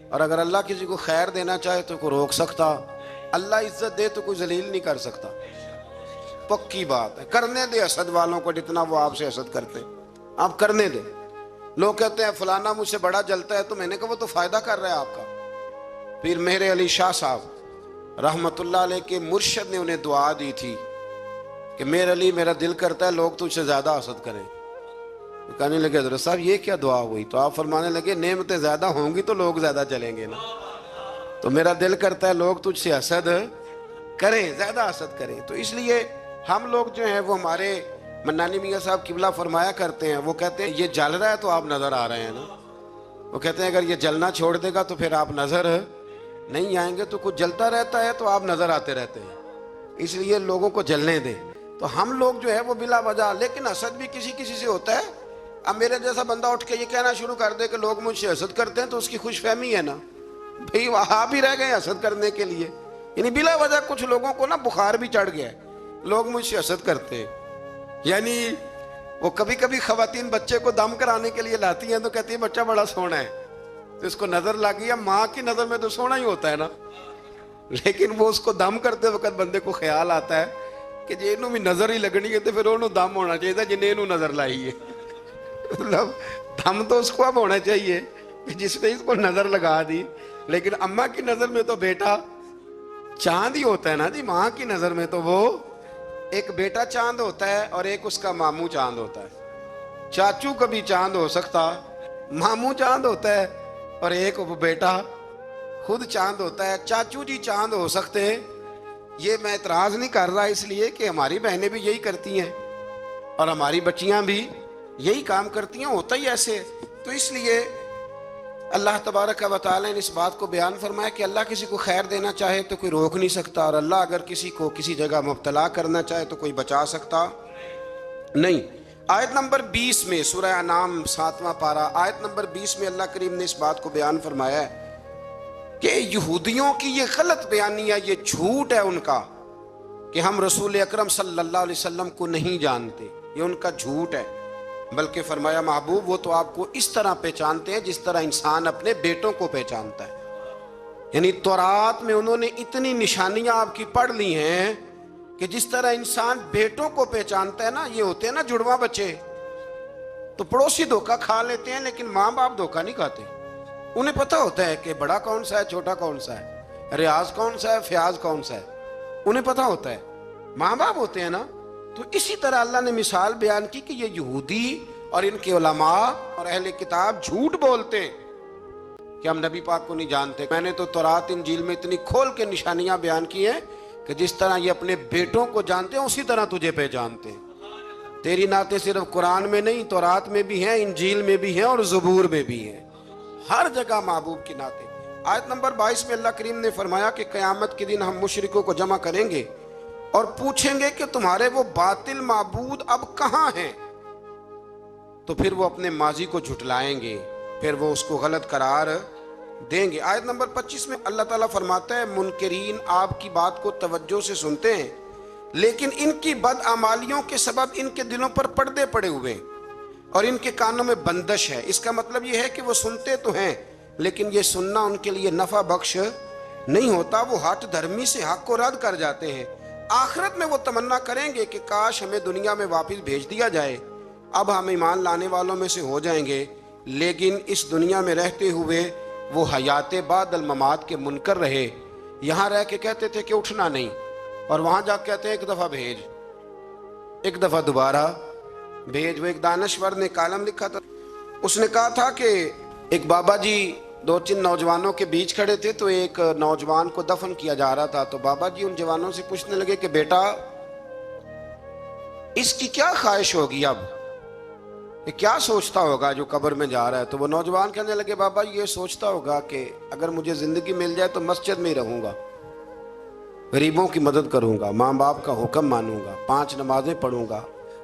اور اگر اللہ کسی کو خیر دینا چاہے تو کوئی روک سکتا. اللہ عزت دے تو کوئی ذلیل نہیں کر سکتا، پکی بات ہے. کرنے دے حسد والوں کو جتنا وہ آپ سے حسد کرتے، آپ کرنے دے. لوگ کہتے ہیں فلانا مجھ سے بڑا جلتا ہے، تو میں نے کہا وہ تو فائدہ کر رہا ہے آپ کا. پھر مہر علی شاہ صاحب رحمت اللہ علیہ کے مرشد نے انہیں دعا دی تھی کہ مہر علی میرا دل کرتا ہے لوگ تجھ سے زیادہ حسد کریں. کہنے لگے حضرت صاحب یہ کیا دعا ہوئی؟ تو آپ فرمانے لگے نعمتیں زیادہ ہوں گی تو لوگ زیادہ چلیں گے نا، تو میرا دل کرتا ہے لوگ تجھ سے حسد کریں، زیادہ حسد کریں. تو اس لیے ہم لوگ جو ہیں وہ ہمارے منانی میاں صاحب قبلہ فرمایا کرتے ہیں، وہ کہتے ہیں یہ جل رہا ہے تو آپ نظر آ رہے ہیں نا. وہ کہتے ہیں اگر یہ جلنا چھوڑ دے گا تو پھر آپ نظر نہیں آئیں گے. تو کچھ جلتا رہتا ہے تو آپ نظر آتے رہتے ہیں، اس لیے لوگوں کو جلنے دیں. تو ہم لوگ جو ہے وہ بلا وجہ، لیکن حسد بھی کسی کسی سے ہوتا ہے. اب میرے جیسا بندہ اٹھ کے یہ کہنا شروع کر دے کہ لوگ مجھ سے حسد کرتے ہیں تو اس کی خوش فہمی ہے نا بھئی، وہاں بھی رہ گئے حسد کرنے کے لیے. یعنی بلا وجہ کچھ لوگوں کو نا بخار بھی چڑھ گیا ہے، لوگ مجھ سے حسد کرتے ہیں. یعنی وہ کبھی کبھی خواتین بچے کو دم کرانے کے لیے لاتی ہیں تو کہتی ہیں بچہ بڑا سونا ہے، تو اس کو نظر لگ گئی. ماں کی نظر میں تو سونا ہی ہوتا ہے نا، لیکن وہ اس کو دم کرتے وقت بندے کو خیال آتا ہے کہ جی انہوں بھی نظر ہی لگنی ہے تو پھر انہوں دم ہونا چاہیے تھا جنہیں انہوں نظر لائی ہے. مطلب دم تو اس کو اب ہونا چاہیے جس نے اس کو نظر لگا دی. لیکن اماں کی نظر میں تو بیٹا چاند ہی ہوتا ہے نا جی. ماں کی نظر میں تو وہ ایک بیٹا چاند ہوتا ہے اور ایک اس کا ماموں چاند ہوتا ہے. چاچو کبھی چاند ہو سکتا، ماموں چاند ہوتا ہے، اور ایک وہ بیٹا خود چاند ہوتا ہے. چاچو جی چاند ہو سکتے ہیں، یہ میں اعتراض نہیں کر رہا، اس لیے کہ ہماری بہنیں بھی یہی کرتی ہیں اور ہماری بچیاں بھی یہی کام کرتی ہیں، ہوتا ہی ایسے. تو اس لیے اللہ تبارک و تعالی نے اس بات کو بیان فرمایا کہ اللہ کسی کو خیر دینا چاہے تو کوئی روک نہیں سکتا، اور اللہ اگر کسی کو کسی جگہ مبتلا کرنا چاہے تو کوئی بچا سکتا نہیں. آیت نمبر 20 میں سورہ انعام 7واں پارہ آیت نمبر 20 میں اللہ کریم نے اس بات کو بیان فرمایا ہے کہ یہودیوں کی یہ غلط بیانیہ، یہ جھوٹ ہے ان کا کہ ہم رسول اکرم صلی اللہ علیہ وسلم کو نہیں جانتے. یہ ان کا جھوٹ ہے، بلکہ فرمایا محبوب وہ تو آپ کو اس طرح پہچانتے ہیں جس طرح انسان اپنے بیٹوں کو پہچانتا ہے. یعنی تورات میں انہوں نے اتنی نشانیاں آپ کی پڑھ لی ہیں کہ جس طرح انسان بیٹوں کو پہچانتا ہے نا، یہ ہوتے ہیں نا جڑواں بچے، تو پڑوسی دھوکہ کھا لیتے ہیں لیکن ماں باپ دھوکہ نہیں کھاتے. انہیں پتہ ہوتا ہے کہ بڑا کون سا ہے، چھوٹا کون سا ہے، ریاض کون سا ہے، فیاض کون سا ہے، انہیں پتہ ہوتا ہے. ماں باپ ہوتے ہیں نا. تو اسی طرح اللہ نے مثال بیان کی کہ یہ یہودی اور ان کے علماء اور اہل کتاب جھوٹ بولتے ہیں کہ ہم نبی پاک کو نہیں جانتے. میں نے تو تورات انجیل میں اتنی کھول کے نشانیاں بیان کی ہیں کہ جس طرح یہ اپنے بیٹوں کو جانتے ہیں اسی طرح تجھے پہچانتے ہیں. تیری نعتیں صرف قرآن میں نہیں، تورات میں بھی ہیں، انجیل میں بھی ہیں اور زبور میں بھی ہیں، ہر جگہ محبوب کی نعتیں. آیت نمبر 22 میں اللہ کریم نے فرمایا کہ قیامت کے دن ہم مشرکوں کو جمع کریں گے اور پوچھیں گے کہ تمہارے وہ باطل معبود اب کہاں ہیں. تو پھر وہ اپنے ماضی کو جھٹلائیں گے، پھر وہ اس کو غلط قرار دیں گے. آیت نمبر 25 میں اللہ تعالیٰ فرماتا ہے منکرین آپ کی بات کو توجہ سے سنتے ہیں لیکن ان کی بدعمالیوں کے سبب ان کے دلوں پر پردے پڑے ہوئے اور ان کے کانوں میں بندش ہے. اس کا مطلب یہ ہے کہ وہ سنتے تو ہیں لیکن یہ سننا ان کے لیے نفع بخش نہیں ہوتا. وہ ہٹ دھرمی سے حق کو رد کر جاتے ہیں. آخرت میں وہ تمنا کریں گے کہ کاش ہمیں دنیا میں واپس بھیج دیا جائے، اب ہم ایمان لانے والوں میں سے ہو جائیں گے. لیکن اس دنیا میں رہتے ہوئے وہ حیات بعد الممات کے منکر رہے. یہاں رہ کے کہتے تھے کہ اٹھنا نہیں، اور وہاں جا کے کہتے ہیں ایک دفعہ بھیج، ایک دفعہ دوبارہ بھیج. وہ ایک دانشور نے کالم لکھا تھا، اس نے کہا تھا کہ ایک بابا جی 2-3 نوجوانوں کے بیچ کھڑے تھے تو ایک نوجوان کو دفن کیا جا رہا تھا. تو بابا جی ان جوانوں سے پوچھنے لگے کہ بیٹا اس کی کیا خواہش ہوگی، اب یہ کیا سوچتا ہوگا جو قبر میں جا رہا ہے. تو وہ نوجوان کہنے لگے بابا یہ سوچتا ہوگا کہ اگر مجھے زندگی مل جائے تو مسجد میں ہی رہوں گا، غریبوں کی مدد کروں گا، ماں باپ کا حکم مانوں گا، 5 نمازیں پڑھوں گا،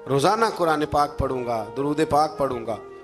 روزانہ قرآن پاک پڑھوں گا، درود پاک پڑھوں گا.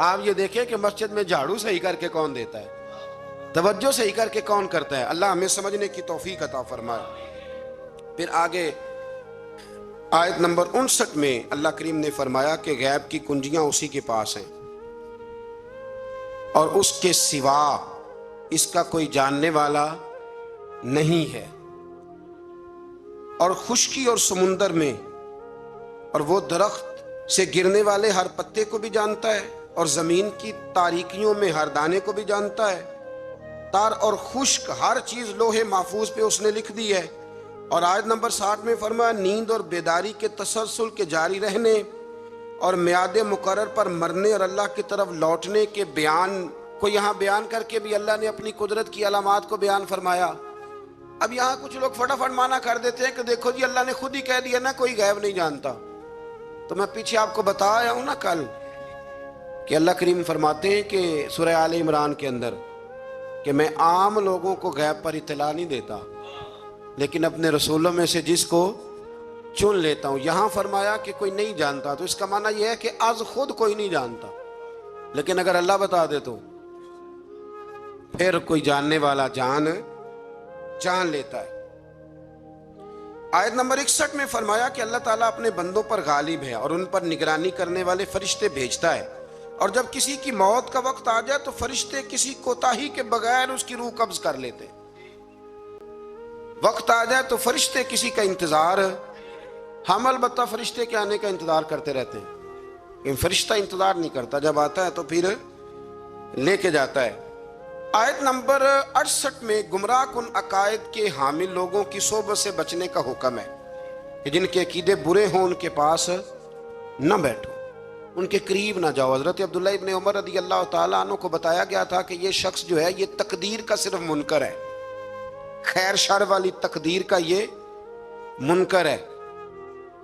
آپ یہ دیکھیں کہ مسجد میں جھاڑو صحیح کر کے کون دیتا ہے، توجہ صحیح کر کے کون کرتا ہے؟ اللہ ہمیں سمجھنے کی توفیق عطا فرمائے۔ پھر آگے آیت نمبر 59 میں اللہ کریم نے فرمایا کہ غیب کی کنجیاں اسی کے پاس ہیں اور اس کے سوا اس کا کوئی جاننے والا نہیں ہے، اور خشکی اور سمندر میں اور وہ درخت سے گرنے والے ہر پتے کو بھی جانتا ہے، اور زمین کی تاریکیوں میں ہر دانے کو بھی جانتا ہے۔ تار اور خشک ہر چیز لوح محفوظ پہ اس نے لکھ دی ہے۔ اور آیت نمبر 60 میں فرمایا نیند اور بیداری کے تسلسل کے جاری رہنے اور میعاد مقرر پر مرنے اور اللہ کی طرف لوٹنے کے بیان کو یہاں بیان کر کے بھی اللہ نے اپنی قدرت کی علامات کو بیان فرمایا۔ اب یہاں کچھ لوگ فٹافٹ مانا کر دیتے ہیں کہ دیکھو جی اللہ نے خود ہی کہہ دیا نا کوئی غیب نہیں جانتا۔ تو میں پیچھے آپ کو بتایا ہوں نا کل کہ اللہ کریم فرماتے ہیں کہ سورہ آل عمران کے اندر کہ میں عام لوگوں کو غیب پر اطلاع نہیں دیتا، لیکن اپنے رسولوں میں سے جس کو چن لیتا ہوں۔ یہاں فرمایا کہ کوئی نہیں جانتا، تو اس کا معنی یہ ہے کہ از خود کوئی نہیں جانتا، لیکن اگر اللہ بتا دے تو پھر کوئی جاننے والا جان لیتا ہے۔ آیت نمبر 61 میں فرمایا کہ اللہ تعالیٰ اپنے بندوں پر غالب ہے اور ان پر نگرانی کرنے والے فرشتے بھیجتا ہے، اور جب کسی کی موت کا وقت آ جائے تو فرشتے کسی کوتاہی کے بغیر اس کی روح قبض کر لیتے۔ وقت آ جائے تو فرشتے کسی کا انتظار، ہم البتہ فرشتے کے آنے کا انتظار کرتے رہتے ہیں، لیکن فرشتہ انتظار نہیں کرتا، جب آتا ہے تو پھر لے کے جاتا ہے۔ آیت نمبر 68 میں گمراہ کن عقائد کے حامل لوگوں کی صحبت سے بچنے کا حکم ہے کہ جن کے عقیدے برے ہوں ان کے پاس نہ بیٹھو، ان کے قریب نہ جاؤ۔ حضرت عبداللہ ابن عمر رضی اللہ تعالیٰ عنہ کو بتایا گیا تھا کہ یہ شخص جو ہے یہ تقدیر کا صرف منکر ہے، خیر شر والی تقدیر کا یہ منکر ہے،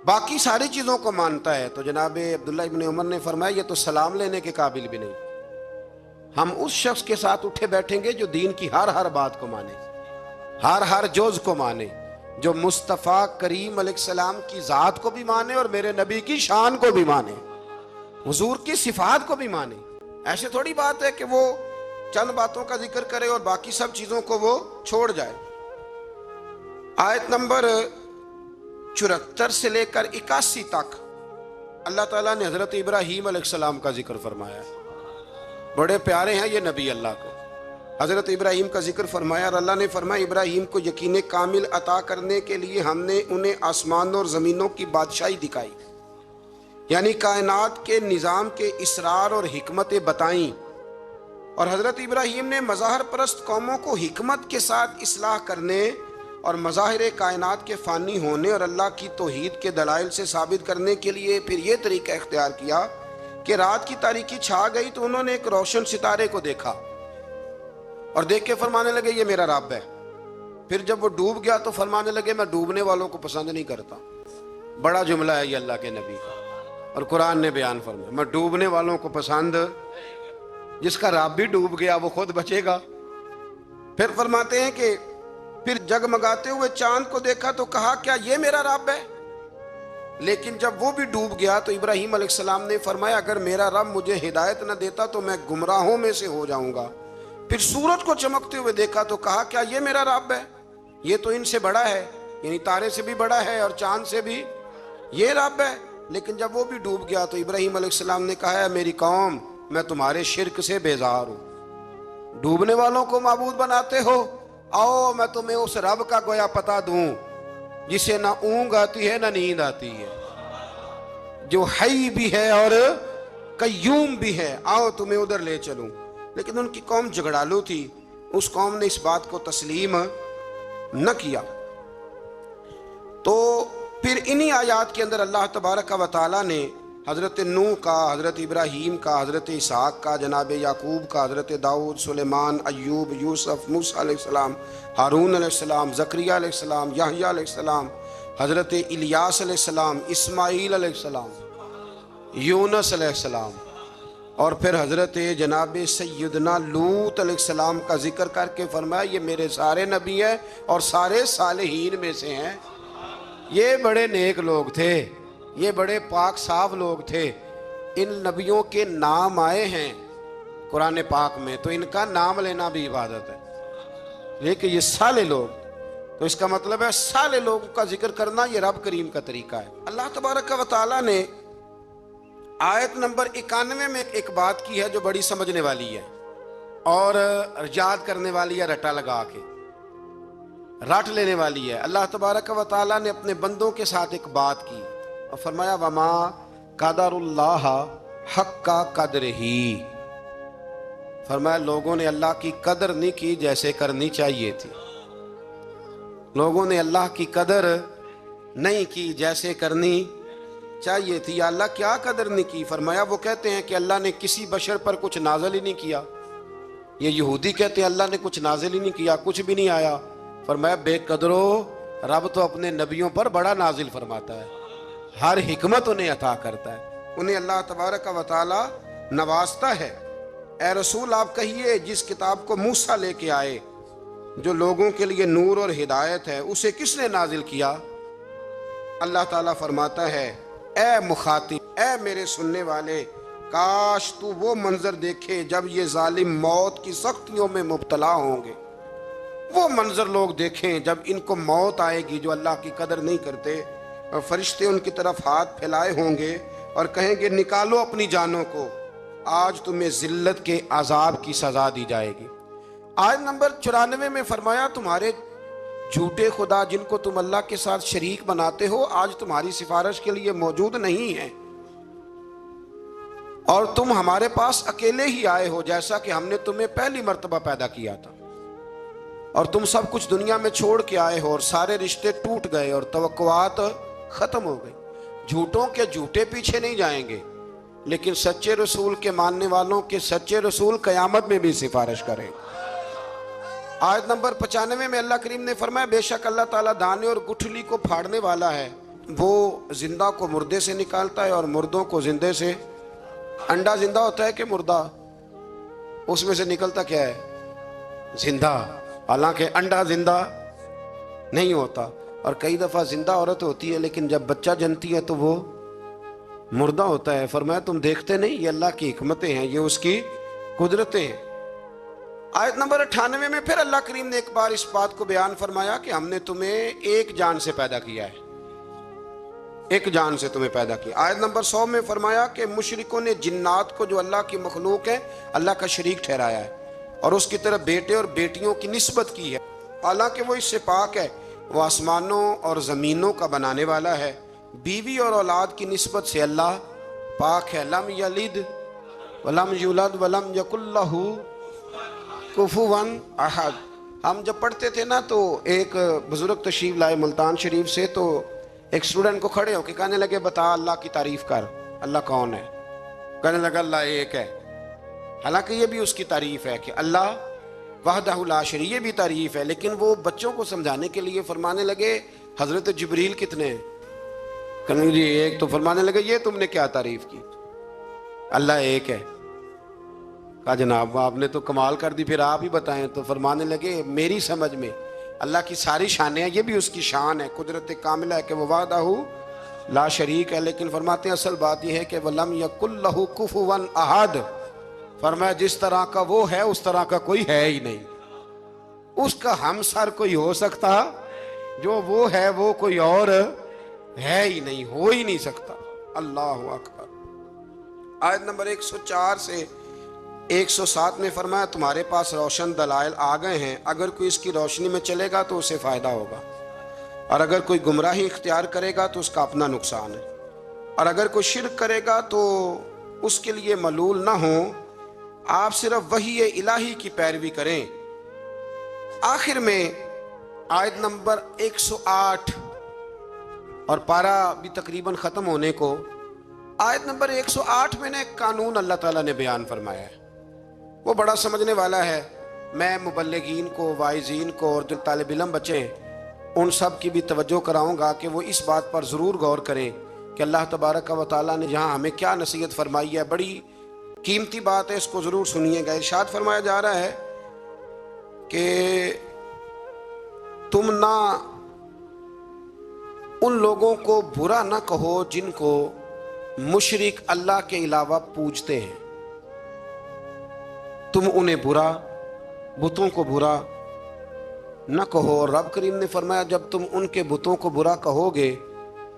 باقی ساری چیزوں کو مانتا ہے۔ تو جناب عبداللہ ابن عمر نے فرمایا یہ تو سلام لینے کے قابل بھی نہیں۔ ہم اس شخص کے ساتھ اٹھے بیٹھیں گے جو دین کی ہر بات کو مانے، ہر جوز کو مانے، جو مصطفیٰ کریم علیہ السلام کی ذات کو بھی مانے اور میرے نبی کی شان کو بھی مانے، حضور کی صفات کو بھی مانے۔ ایسے تھوڑی بات ہے کہ وہ چند باتوں کا ذکر کرے اور باقی سب چیزوں کو وہ چھوڑ جائے۔ آیت نمبر 74 سے لے کر 81 تک اللہ تعالیٰ نے حضرت ابراہیم علیہ السلام کا ذکر فرمایا ہے۔ بڑے پیارے ہیں یہ نبی اللہ کو، حضرت ابراہیم کا ذکر فرمایا، اور اللہ نے فرمایا ابراہیم کو یقین کامل عطا کرنے کے لیے ہم نے انہیں آسمانوں اور زمینوں کی بادشاہی دکھائی، یعنی کائنات کے نظام کے اسرار اور حکمتیں بتائیں، اور حضرت ابراہیم نے مظاہر پرست قوموں کو حکمت کے ساتھ اصلاح کرنے اور مظاہر کائنات کے فانی ہونے اور اللہ کی توحید کے دلائل سے ثابت کرنے کے لیے پھر یہ طریقہ اختیار کیا کہ رات کی تاریکی چھا گئی تو انہوں نے ایک روشن ستارے کو دیکھا اور دیکھ کے فرمانے لگے یہ میرا رب ہے۔ پھر جب وہ ڈوب گیا تو فرمانے لگے میں ڈوبنے والوں کو پسند نہیں کرتا۔ بڑا جملہ ہے یہ اللہ کے نبی کا، اور قرآن نے بیان فرمایا میں ڈوبنے والوں کو پسند، جس کا رب بھی ڈوب گیا وہ خود بچے گا۔ پھر فرماتے ہیں کہ پھر جگمگاتے ہوئے چاند کو دیکھا تو کہا کیا یہ میرا رب ہے؟ لیکن جب وہ بھی ڈوب گیا تو ابراہیم علیہ السلام نے فرمایا اگر میرا رب مجھے ہدایت نہ دیتا تو میں گمراہوں میں سے ہو جاؤں گا۔ پھر سورج کو چمکتے ہوئے دیکھا تو کہا کیا یہ میرا رب ہے؟ یہ تو ان سے بڑا ہے، یعنی تارے سے بھی بڑا ہے اور چاند سے بھی، یہ رب ہے۔ لیکن جب وہ بھی ڈوب گیا تو ابراہیم علیہ السلام نے کہا ہے میری قوم میں تمہارے شرک سے بیزار ہوں، ڈوبنے والوں کو معبود بناتے ہو، آؤ میں تمہیں اس رب کا گویا پتہ دوں جسے نہ اونگ آتی ہے نہ نیند آتی ہے، جو حی بھی ہے اور قیوم بھی ہے، آؤ تمہیں ادھر لے چلوں۔ لیکن ان کی قوم جھگڑالو تھی، اس قوم نے اس بات کو تسلیم نہ کیا۔ تو پھر انہی آیات کے اندر اللہ تبارک و تعالیٰ نے حضرت نوح کا، حضرت ابراہیم کا، حضرت اسحاق کا، جناب یعقوب کا، حضرت داؤد، سلیمان، ایوب، یوسف، موسیٰ علیہ السلام، ہارون علیہ السلام، زکریہ علیہ السلام، یحییٰ علیہ السلام، حضرت الیاس علیہ السلام، اسماعیل علیہ السلام، یونس علیہ السلام، اور پھر حضرت جناب سیدنا لوط علیہ السلام کا ذکر کر کے فرمایا یہ میرے سارے نبی ہیں اور سارے صالحین میں سے ہیں، یہ بڑے نیک لوگ تھے، یہ بڑے پاک صاف لوگ تھے، ان نبیوں کے نام آئے ہیں قرآن پاک میں تو ان کا نام لینا بھی عبادت ہے. لیکن یہ سارے لوگ، تو اس کا مطلب ہے سارے لوگوں کا ذکر کرنا یہ رب کریم کا طریقہ ہے. اللہ تبارک و تعالیٰ نے آیت نمبر 91 میں ایک بات کی ہے جو بڑی سمجھنے والی ہے اور یاد کرنے والی ہے، رٹا لگا کے رٹ لینے والی ہے. اللہ تبارک و تعالیٰ نے اپنے بندوں کے ساتھ ایک بات کی اور فرمایا وما قدر اللہ حق کا قدر ہی. فرمایا لوگوں نے اللہ کی قدر نہیں کی جیسے کرنی چاہیے تھی. لوگوں نے اللہ کی قدر نہیں کی جیسے کرنی چاہیے تھی. یا اللہ کیا قدر نہیں کی؟ فرمایا وہ کہتے ہیں کہ اللہ نے کسی بشر پر کچھ نازل ہی نہیں کیا. یہ یہودی کہتے ہیں اللہ نے کچھ نازل ہی نہیں کیا، کچھ بھی نہیں آیا. فرمایا بے قدرو، رب تو اپنے نبیوں پر بڑا نازل فرماتا ہے، ہر حکمت انہیں عطا کرتا ہے، انہیں اللہ تبارک و تعالی نوازتا ہے. اے رسول آپ کہیے جس کتاب کو موسیٰ لے کے آئے جو لوگوں کے لیے نور اور ہدایت ہے اسے کس نے نازل کیا؟ اللہ تعالیٰ فرماتا ہے اے مخاطب، اے میرے سننے والے، کاش تو وہ منظر دیکھے جب یہ ظالم موت کی سختیوں میں مبتلا ہوں گے. وہ منظر لوگ دیکھیں جب ان کو موت آئے گی جو اللہ کی قدر نہیں کرتے، اور فرشتے ان کی طرف ہاتھ پھیلائے ہوں گے اور کہیں گے نکالو اپنی جانوں کو، آج تمہیں ذلت کے عذاب کی سزا دی جائے گی. آیت نمبر 94 میں فرمایا تمہارے جھوٹے خدا جن کو تم اللہ کے ساتھ شریک بناتے ہو آج تمہاری سفارش کے لیے موجود نہیں ہیں، اور تم ہمارے پاس اکیلے ہی آئے ہو جیسا کہ ہم نے تمہیں پہلی مرتبہ پیدا کیا تھا، اور تم سب کچھ دنیا میں چھوڑ کے آئے ہو اور سارے رشتے ٹوٹ گئے اور توقعات ختم ہو گئی. جھوٹوں کے جھوٹے پیچھے نہیں جائیں گے، لیکن سچے رسول کے ماننے والوں کے سچے رسول قیامت میں بھی سفارش کریں. آیت نمبر 95 میں اللہ کریم نے فرمایا بے شک اللہ تعالیٰ دانے اور گٹھلی کو پھاڑنے والا ہے، وہ زندہ کو مردے سے نکالتا ہے اور مردوں کو زندے سے. انڈا زندہ ہوتا ہے کہ مردہ؟ اس میں سے نکلتا کیا ہے؟ زندہ. حالانکہ انڈا زندہ نہیں ہوتا، اور کئی دفعہ زندہ عورت ہوتی ہے لیکن جب بچہ جنتی ہے تو وہ مردہ ہوتا ہے. فرمایا تم دیکھتے نہیں؟ یہ اللہ کی حکمتیں ہیں، یہ اس کی قدرتیں ہیں. آیت نمبر 98 میں پھر اللہ کریم نے ایک بار اس بات کو بیان فرمایا کہ ہم نے تمہیں ایک جان سے پیدا کیا ہے، ایک جان سے تمہیں پیدا کیا. آیت نمبر 100 میں فرمایا کہ مشرکوں نے جنات کو جو اللہ کی مخلوق ہے اللہ کا شریک ٹھہرایا ہے اور اس کی طرف بیٹے اور بیٹیوں کی نسبت کی ہے، حالانکہ وہ اس سے پاک ہے. وہ آسمانوں اور زمینوں کا بنانے والا ہے. بیوی اور اولاد کی نسبت سے اللہ پاک ہے. لم یلد ولم یولد ولم یکن لہ کفوا احد. ہم جب پڑھتے تھے نا تو ایک بزرگ تشریف لائے ملتان شریف سے، تو ایک اسٹوڈنٹ کو کھڑے ہو کے کہنے لگے بتا اللہ کی تعریف کر، اللہ کون ہے؟ کہنے لگا اللہ ایک ہے. حالانکہ یہ بھی اس کی تعریف ہے کہ اللہ وحدہ لا شریک، یہ بھی تعریف ہے، لیکن وہ بچوں کو سمجھانے کے لیے فرمانے لگے حضرت جبریل کتنے ہیں؟ کہنے لگے ایک. تو فرمانے لگے یہ تم نے کیا تعریف کی؟ اللہ ایک ہے. کہا جناب آپ نے تو کمال کر دی، پھر آپ ہی بتائیں. تو فرمانے لگے میری سمجھ میں اللہ کی ساری شانیں ہیں، یہ بھی اس کی شان ہے، قدرت کاملہ ہے کہ وہ وحدہ لا شریک ہے. لیکن فرماتے ہیں اصل بات یہ ہے کہ وَلَمْ يَكُنْ لَهُ كُفُوًا أَحَدٌ. فرمایا جس طرح کا وہ ہے اس طرح کا کوئی ہے ہی نہیں. اس کا ہمسر کوئی ہو سکتا؟ جو وہ ہے وہ کوئی اور ہے ہی نہیں، ہو ہی نہیں سکتا. اللہ اکبر. آیت نمبر 104 سے 107 میں فرمایا تمہارے پاس روشن دلائل آ گئے ہیں، اگر کوئی اس کی روشنی میں چلے گا تو اسے فائدہ ہوگا، اور اگر کوئی گمراہی اختیار کرے گا تو اس کا اپنا نقصان ہے، اور اگر کوئی شرک کرے گا تو اس کے لیے ملول نہ ہو. آپ صرف وحی الہی کی پیروی کریں. آخر میں آیت نمبر 108 اور پارہ بھی تقریباً ختم ہونے کو، آیت نمبر 108 میں نے ایک قانون اللہ تعالیٰ نے بیان فرمایا ہے، وہ بڑا سمجھنے والا ہے. میں مبلغین کو، واعظین کو اور جو طالب علم بچے ہیں ان سب کی بھی توجہ کراؤں گا کہ وہ اس بات پر ضرور غور کریں کہ اللہ تبارک و تعالیٰ نے یہاں ہمیں کیا نصیحت فرمائی ہے. بڑی قیمتی بات ہے، اس کو ضرور سنیے گا. ارشاد فرمایا جا رہا ہے کہ تم نہ ان لوگوں کو برا نہ کہو جن کو مشرک اللہ کے علاوہ پوجتے ہیں، تم انہیں برا، بتوں کو برا نہ کہو۔ اور رب کریم نے فرمایا جب تم ان کے بتوں کو برا کہو گے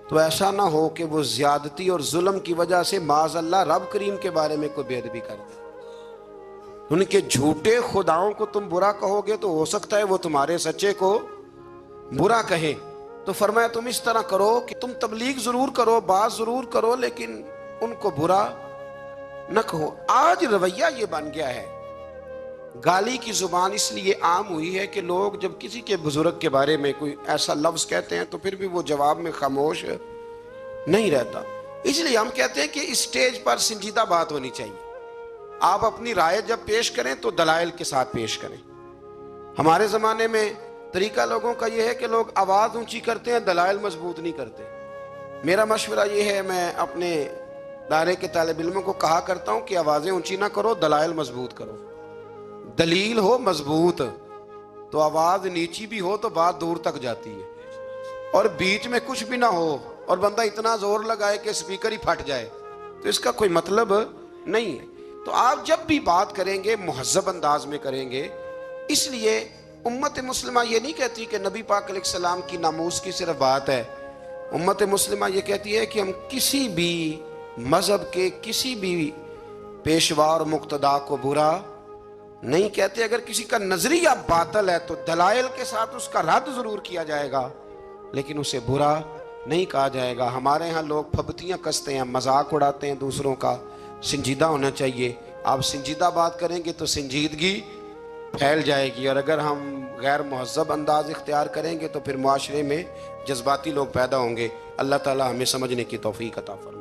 تو ایسا نہ ہو کہ وہ زیادتی اور ظلم کی وجہ سے معاذ اللہ رب کریم کے بارے میں کوئی بے ادبی کر دے۔ ان کے جھوٹے خداؤں کو تم برا کہو گے تو ہو سکتا ہے وہ تمہارے سچے کو برا کہیں۔ تو فرمایا تم اس طرح کرو کہ تم تبلیغ ضرور کرو، بات ضرور کرو، لیکن ان کو برا نہ کہو۔ آج رویہ یہ بن گیا ہے، گالی کی زبان اس لیے عام ہوئی ہے کہ لوگ جب کسی کے بزرگ کے بارے میں کوئی ایسا لفظ کہتے ہیں تو پھر بھی وہ جواب میں خاموش نہیں رہتا۔ اس لیے ہم کہتے ہیں کہ اس سٹیج پر سنجیدہ بات ہونی چاہیے۔ آپ اپنی رائے جب پیش کریں تو دلائل کے ساتھ پیش کریں۔ ہمارے زمانے میں طریقہ لوگوں کا یہ ہے کہ لوگ آواز اونچی کرتے ہیں، دلائل مضبوط نہیں کرتے۔ میرا مشورہ یہ ہے، میں اپنے دائرے کے طالب علموں کو کہا کرتا ہوں کہ آوازیں اونچی نہ کرو، دلائل مضبوط کرو۔ دلیل ہو مضبوط تو آواز نیچی بھی ہو تو بات دور تک جاتی ہے، اور بیچ میں کچھ بھی نہ ہو اور بندہ اتنا زور لگائے کہ سپیکر ہی پھٹ جائے تو اس کا کوئی مطلب نہیں ہے۔ تو آپ جب بھی بات کریں گے مہذب انداز میں کریں گے۔ اس لیے امت مسلمہ یہ نہیں کہتی کہ نبی پاک علیہ السلام کی ناموس کی صرف بات ہے، امت مسلمہ یہ کہتی ہے کہ ہم کسی بھی مذہب کے کسی بھی پیشوا اور مقتدا کو برا نہیں کہتے۔ اگر کسی کا نظریہ باطل ہے تو دلائل کے ساتھ اس کا رد ضرور کیا جائے گا، لیکن اسے برا نہیں کہا جائے گا۔ ہمارے ہاں لوگ پھبتیاں کستے ہیں، مذاق اڑاتے ہیں دوسروں کا۔ سنجیدہ ہونا چاہیے۔ آپ سنجیدہ بات کریں گے تو سنجیدگی پھیل جائے گی، اور اگر ہم غیر مہذب انداز اختیار کریں گے تو پھر معاشرے میں جذباتی لوگ پیدا ہوں گے۔ اللہ تعالی ہمیں سمجھنے کی توفیق عطا فرمائے۔